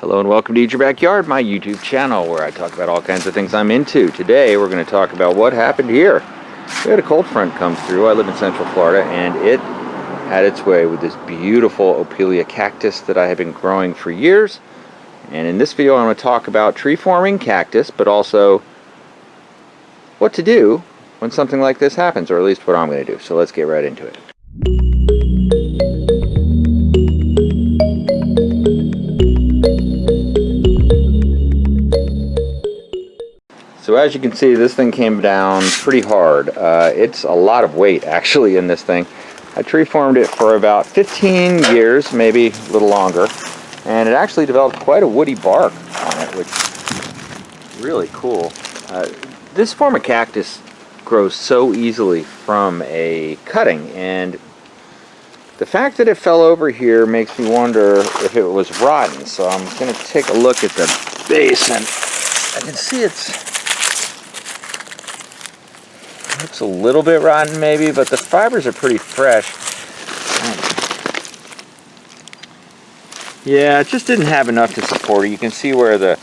Hello and welcome to Eat Your Backyard, my YouTube channel where I talk about all kinds of things I'm into. Today we're going to talk about what happened here. We had a cold front come through. I live in Central Florida and it had its way with this beautiful Opelia cactus that I have been growing for years. And in this video I want to talk about tree forming cactus, but also what to do when something like this happens, or at least what I'm going to do. So let's get right into it. So as you can see, this thing came down pretty hard. It's a lot of weight actually in this thing. I tree formed it for about 15 years, maybe a little longer, and it actually developed quite a woody bark on it, which is really cool. This form of cactus grows so easily from a cutting, and the fact that it fell over here makes me wonder if it was rotten. So I'm going to take a look at the base, and I can see looks a little bit rotten maybe, but the fibers are pretty fresh. Yeah, it just didn't have enough to support it. You can see where the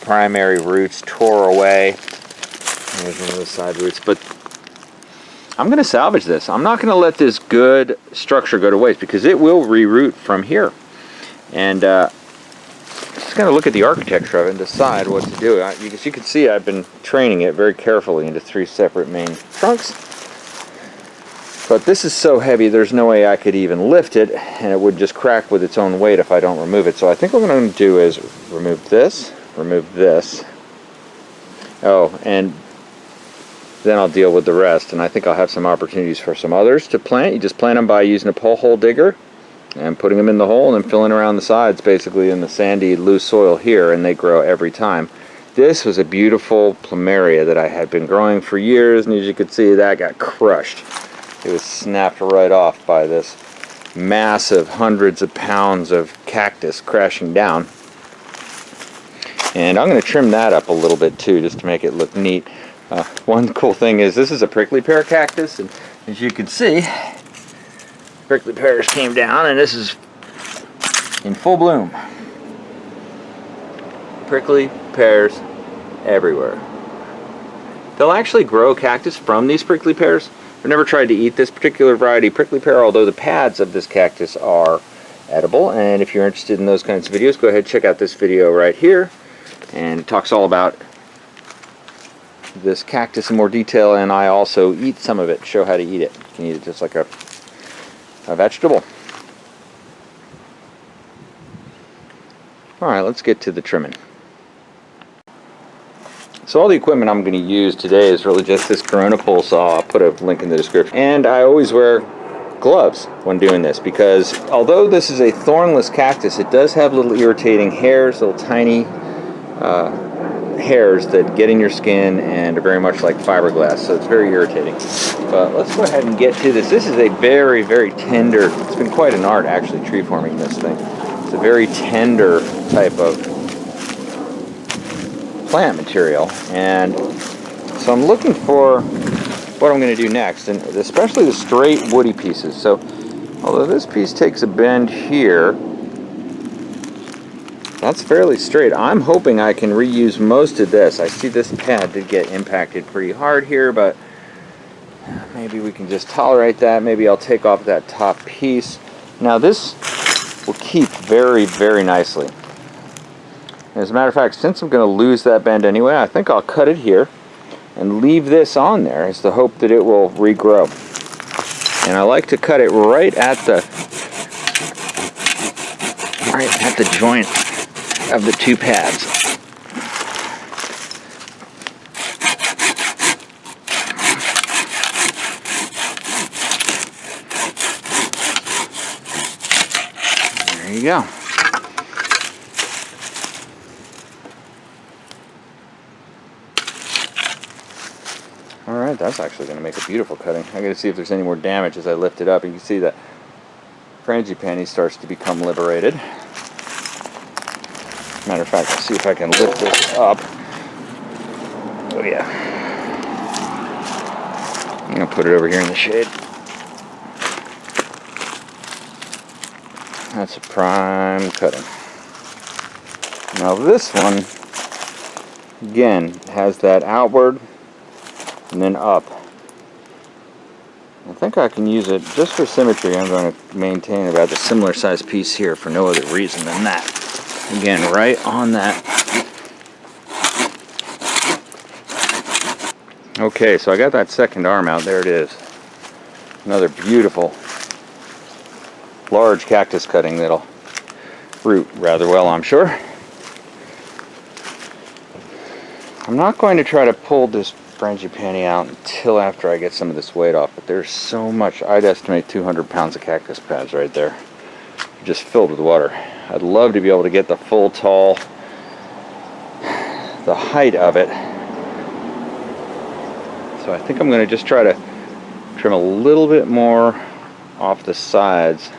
primary roots tore away. There's one of the side roots, but I'm going to salvage this. I'm not going to let this good structure go to waste because it will reroot from here. And just going to look at the architecture of it and decide what to do. As you can see, I've been training it very carefully into 3 separate main trunks. But this is so heavy, there's no way I could even lift it, and it would just crack with its own weight if I don't remove it. So I think what I'm going to do is remove this. Oh, and then I'll deal with the rest. And I think I'll have some opportunities for some others to plant. You just plant them by using a pole hole digger and putting them in the hole and then filling around the sides, basically in the sandy, loose soil here, and they grow every time. This was a beautiful plumeria that I had been growing for years, and as you can see, that got crushed. It was snapped right off by this massive hundreds of pounds of cactus crashing down. And I'm going to trim that up a little bit too, just to make it look neat. One cool thing is this is a prickly pear cactus, and as you can see, prickly pears came down, and this is in full bloom. Prickly pears everywhere. They'll actually grow cactus from these prickly pears. I've never tried to eat this particular variety prickly pear, although the pads of this cactus are edible. And if you're interested in those kinds of videos, go ahead and check out this video right here. And it talks all about this cactus in more detail, and I also eat some of it, show how to eat it. You can eat it just like a vegetable. Alright, let's get to the trimming. So all the equipment I'm going to use today is really just this Corona pole saw. I'll put a link in the description. And I always wear gloves when doing this because although this is a thornless cactus, it does have little irritating hairs, little tiny hairs that get in your skin and are very much like fiberglass, so it's very irritating. But let's go ahead and get to this. This is a very, very tender, it's been quite an art actually tree forming this thing. It's a very tender type of plant material, and so I'm looking for what I'm going to do next, and especially the straight woody pieces. So although this piece takes a bend here, that's fairly straight. I'm hoping I can reuse most of this. I see this pad did get impacted pretty hard here, but maybe we can just tolerate that. Maybe I'll take off that top piece. Now this will keep very, very nicely. As a matter of fact, since I'm going to lose that bend anyway, I think I'll cut it here and leave this on there as the hope that it will regrow. And I like to cut it right at the joint of the 2 pads. There you go. Alright, that's actually going to make a beautiful cutting. I'm going to see if there's any more damage as I lift it up. You can see that frangipani starts to become liberated. Matter of fact, let's see if I can lift this up. Oh yeah. I'm going to put it over here in the shade. That's a prime cutting. Now this one, again, has that outward and then up. I think I can use it just for symmetry. I'm going to maintain about a similar size piece here for no other reason than that. Again, right on that. Okay, so I got that second arm out. There it is. Another beautiful, large cactus cutting that'll root rather well, I'm sure. I'm not going to try to pull this frangipani out until after I get some of this weight off, but there's so much. I'd estimate 200 pounds of cactus pads right there, just filled with water. I'd love to be able to get the full tall, the height of it. So I think I'm going to just try to trim a little bit more off the sides,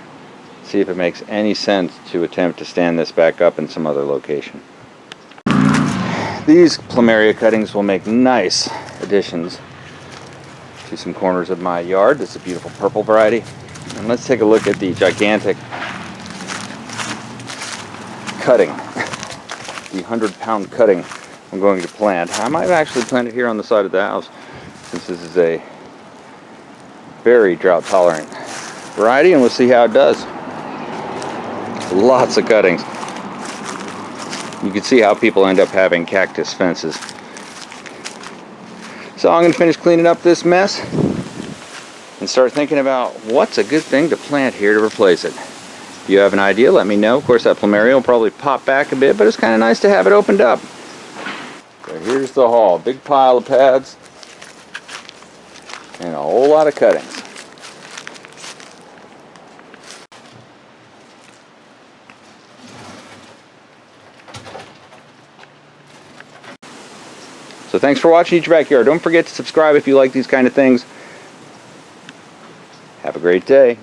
see if it makes any sense to attempt to stand this back up in some other location. These plumeria cuttings will make nice additions to some corners of my yard. This is a beautiful purple variety. And let's take a look at the gigantic cutting, the 100-pound cutting I'm going to plant. I might actually plant it here on the side of the house, since this is a very drought tolerant variety, and we'll see how it does. Lots of cuttings. You can see how people end up having cactus fences. So I'm going to finish cleaning up this mess and start thinking about what's a good thing to plant here to replace it. If you have an idea, let me know. Of course, that plumeria will probably pop back a bit, but it's kind of nice to have it opened up. So here's the haul. Big pile of pads and a whole lot of cuttings. So thanks for watching Eat Your Backyard. Don't forget to subscribe if you like these kind of things. Have a great day.